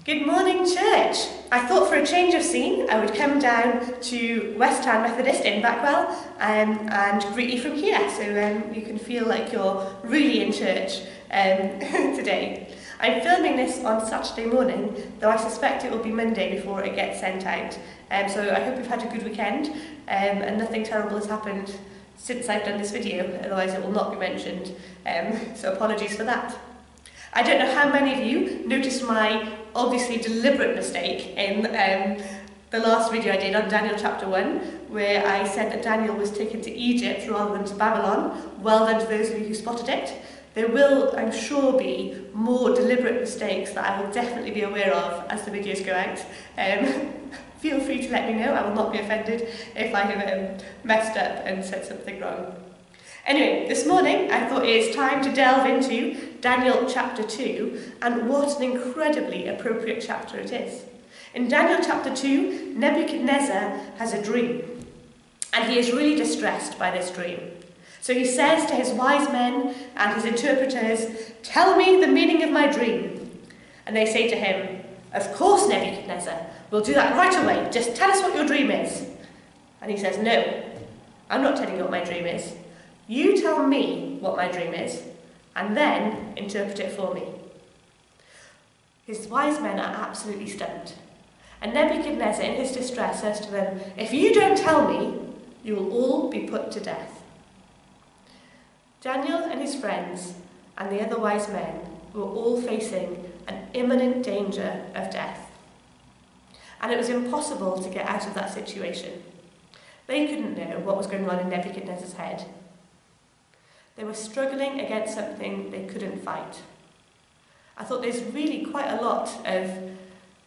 Good morning, church. I thought for a change of scene I would come down to West Town Methodist in Backwell and greet you from here, so you can feel like you're really in church today. I'm filming this on Saturday morning, though I suspect it will be Monday before it gets sent out. So I hope you've had a good weekend and nothing terrible has happened since I've done this video, otherwise it will not be mentioned, so apologies for that. I don't know how many of you noticed my obviously deliberate mistake in the last video I did on Daniel chapter 1, where I said that Daniel was taken to Egypt rather than to Babylon. Well done to those of you who spotted it. There will, I'm sure, be more deliberate mistakes that I will definitely be aware of as the videos go out. Feel free to let me know, I will not be offended if I have messed up and said something wrong. Anyway, this morning I thought it's time to delve into Daniel chapter 2, and what an incredibly appropriate chapter it is. In Daniel chapter 2, Nebuchadnezzar has a dream, and he is really distressed by this dream. So he says to his wise men and his interpreters, "Tell me the meaning of my dream." And they say to him, "Of course, Nebuchadnezzar, we'll do that right away. Just tell us what your dream is." And he says, "No, I'm not telling you what my dream is. You tell me what my dream is, and then interpret it for me." His wise men are absolutely stunned. And Nebuchadnezzar, in his distress, says to them, "If you don't tell me, you will all be put to death." Daniel and his friends and the other wise men were all facing an imminent danger of death. And it was impossible to get out of that situation. They couldn't know what was going on in Nebuchadnezzar's head. They were struggling against something they couldn't fight. I thought there's really quite a lot of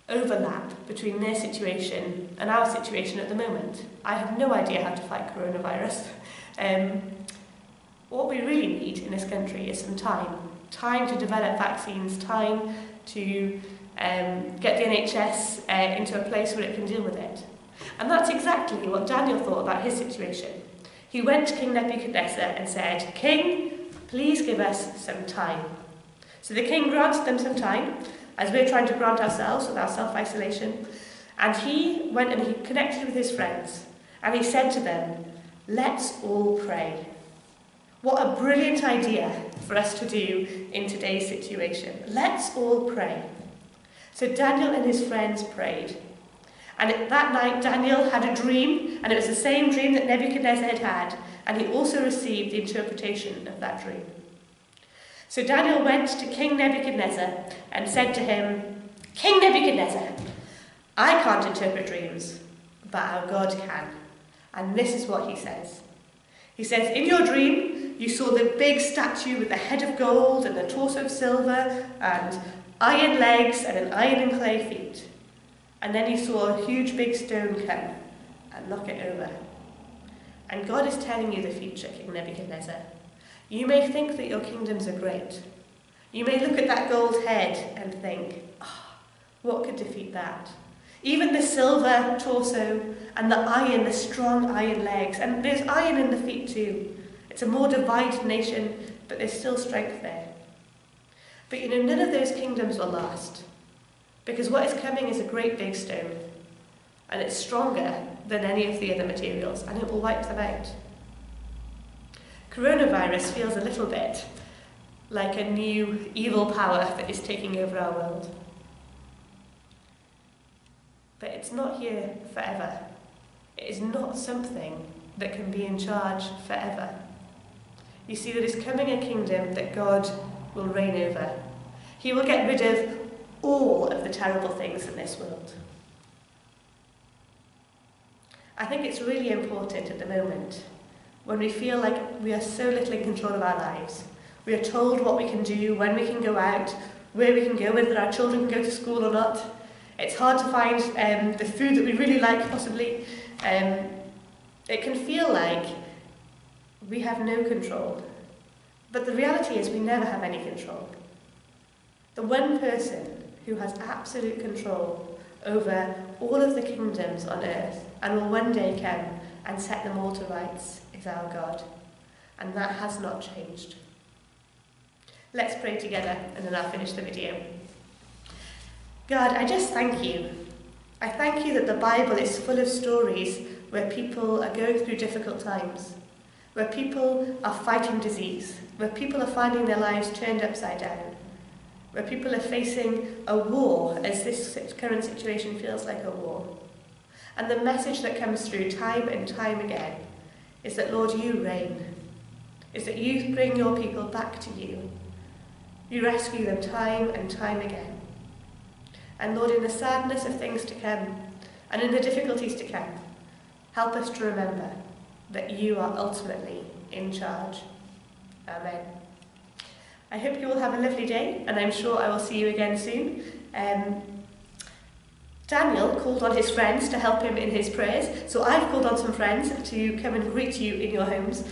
overlap between their situation and our situation at the moment. I have no idea how to fight coronavirus. What we really need in this country is some time. Time to develop vaccines, time to get the NHS into a place where it can deal with it. And that's exactly what Daniel thought about his situation. He went to King Nebuchadnezzar and said, "King, please give us some time." So the king granted them some time, as we're trying to grant ourselves with our self-isolation. And he went and he connected with his friends. And he said to them, "Let's all pray." What a brilliant idea for us to do in today's situation. Let's all pray. So Daniel and his friends prayed. And that night Daniel had a dream, and it was the same dream that Nebuchadnezzar had had, and he also received the interpretation of that dream. So Daniel went to King Nebuchadnezzar and said to him, "King Nebuchadnezzar, I can't interpret dreams, but our God can." And this is what he says. He says, "In your dream, you saw the big statue with the head of gold and the torso of silver and iron legs and an iron and clay feet. And then you saw a huge big stone come and knock it over. And God is telling you the future, King Nebuchadnezzar. You may think that your kingdoms are great. You may look at that gold head and think, what could defeat that? Even the silver torso and the strong iron legs, and there's iron in the feet too. It's a more divided nation, but there's still strength there. But you know, none of those kingdoms will last. Because what is coming is a great big stone, and it's stronger than any of the other materials, and it will wipe them out." Coronavirus feels a little bit like a new evil power that is taking over our world. But it's not here forever. It is not something that can be in charge forever. You see, there is coming a kingdom that God will reign over. He will get rid of all of the terrible things in this world. I think it's really important at the moment, when we feel like we are so little in control of our lives. We are told what we can do, when we can go out, where we can go, whether our children can go to school or not. It's hard to find the food that we really like, possibly. It can feel like we have no control. But the reality is we never have any control. The one person who has absolute control over all of the kingdoms on earth and will one day come and set them all to rights is our God. And that has not changed. Let's pray together and then I'll finish the video. God, I just thank you. I thank you that the Bible is full of stories where people are going through difficult times, where people are fighting disease, where people are finding their lives turned upside down, where people are facing a war as this current situation feels like a war. And the message that comes through time and time again is that, Lord, you reign, is that you bring your people back to you. You rescue them time and time again. And Lord, in the sadness of things to come, and in the difficulties to come, help us to remember that you are ultimately in charge. Amen. I hope you all have a lovely day, and I'm sure I will see you again soon. Daniel called on his friends to help him in his prayers, so I've called on some friends to come and greet you in your homes.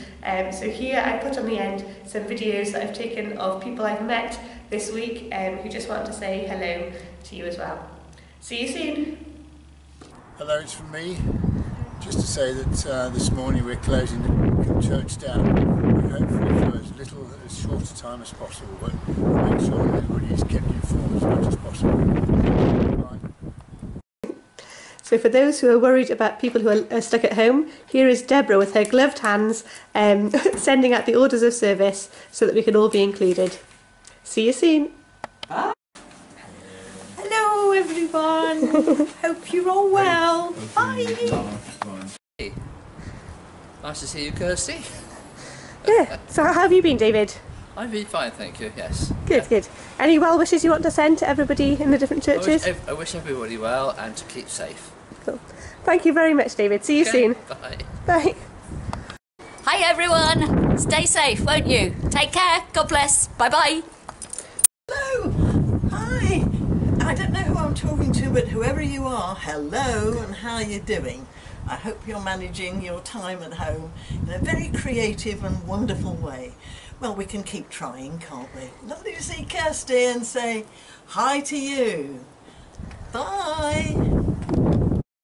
So here I put on the end some videos that I've taken of people I've met this week who just want to say hello to you as well. See you soon. Hello, it's from me. Just to say that this morning we're closing the church down. We hopefully for as short a time as possible, but make sure that everybody is kept informed as much as possible. Bye. So for those who are worried about people who are stuck at home, here is Deborah with her gloved hands sending out the orders of service so that we can all be included. See you soon. Bye. Hello everyone. Hope you're all well. Bye. Nice to see you, Kirsty. Yeah. So how have you been, David? I've been fine, thank you, yes. Good, good. Any well wishes you want to send to everybody in the different churches? I wish everybody well and to keep safe. Cool. Thank you very much, David. See you soon. Bye. Bye. Hi everyone. Stay safe, won't you? Take care. God bless. Bye-bye. Hello. Hi. I don't know who I'm talking to, but whoever you are, hello, and how are you doing? I hope you're managing your time at home in a very creative and wonderful way. Well, we can keep trying, can't we? Lovely to see Kirsty and say hi to you. Bye.